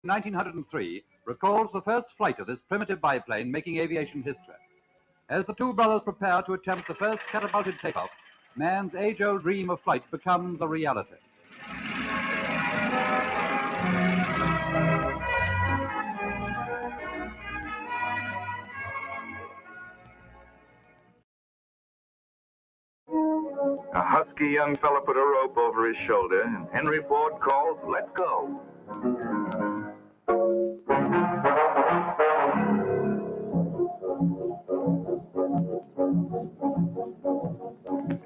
1903 recalls the first flight of this primitive biplane making aviation history. As the two brothers prepare to attempt the first catapulted takeoff, man's age-old dream of flight becomes a reality. A husky young fella put a rope over his shoulder, and Henry Ford calls, "Let's go."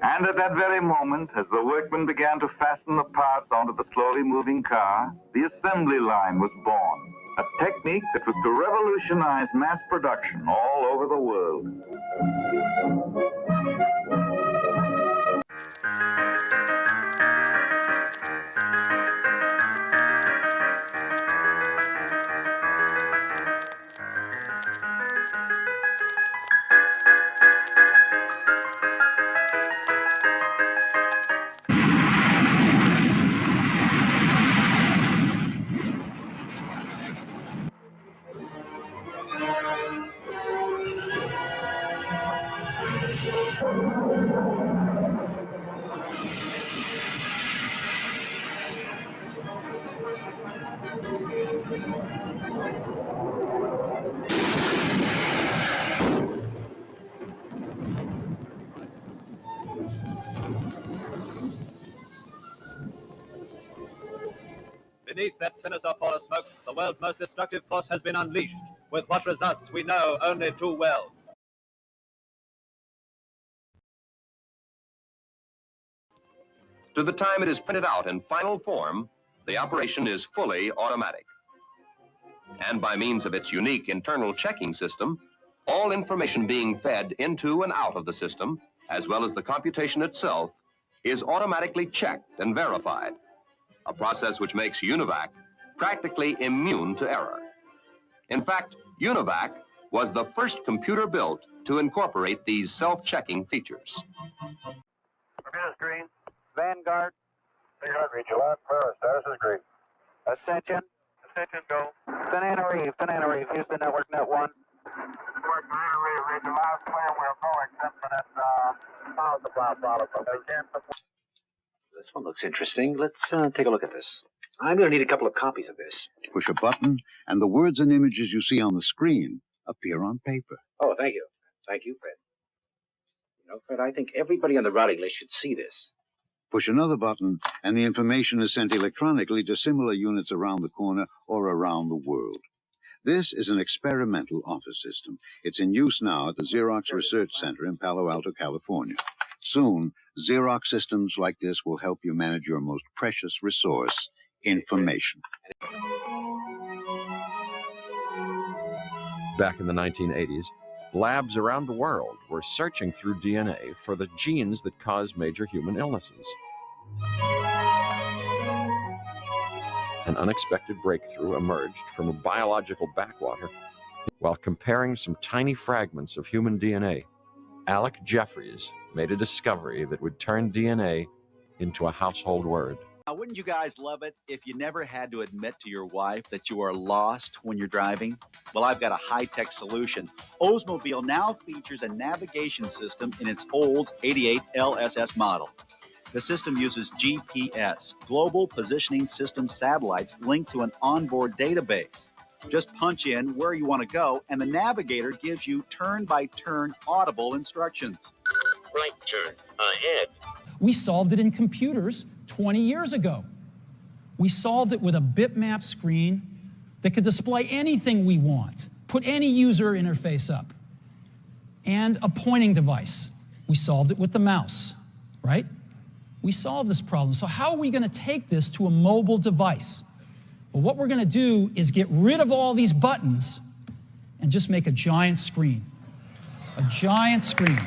And at that very moment, as the workmen began to fasten the parts onto the slowly moving car, the assembly line was born, a technique that was to revolutionize mass production all over the world. Beneath that sinister pall of smoke, the world's most destructive force has been unleashed, with what results we know only too well. To the time it is printed out in final form, the operation is fully automatic. And by means of its unique internal checking system, all information being fed into and out of the system, as well as the computation itself, is automatically checked and verified. A process which makes UNIVAC practically immune to error. In fact, UNIVAC was the first computer built to incorporate these self-checking features. Computer screen, Vanguard, 300, July, Paris, status is green. Ascension, go. Banana Reef, Houston Network, Net 1. Banana Reef, the last clear, we'll go except for that power supply problem. This one looks interesting. Let's take a look at this. I'm going to need a couple of copies of this. Push a button, and the words and images you see on the screen appear on paper. Oh, thank you. Thank you, Fred. You know, Fred, I think everybody on the routing list should see this. Push another button, and the information is sent electronically to similar units around the corner or around the world. This is an experimental office system. It's in use now at the Xerox Research Center in Palo Alto, California. Soon, Xerox systems like this will help you manage your most precious resource, information. Back in the 1980s, labs around the world were searching through DNA for the genes that cause major human illnesses. An unexpected breakthrough emerged from a biological backwater. While comparing some tiny fragments of human DNA, Alec Jeffreys made a discovery that would turn DNA into a household word. Now, wouldn't you guys love it if you never had to admit to your wife that you are lost when you're driving? Well, I've got a high-tech solution. Oldsmobile now features a navigation system in its Olds 88 LSS model. The system uses GPS, Global Positioning System satellites linked to an onboard database. Just punch in where you want to go, and the navigator gives you turn-by-turn audible instructions. Right turn, ahead. We solved it in computers 20 years ago. We solved it with a bitmap screen that could display anything we want, put any user interface up, and a pointing device. We solved it with the mouse, right? We solved this problem. So how are we going to take this to a mobile device? Well, what we're going to do is get rid of all these buttons and just make a giant screen. A giant screen.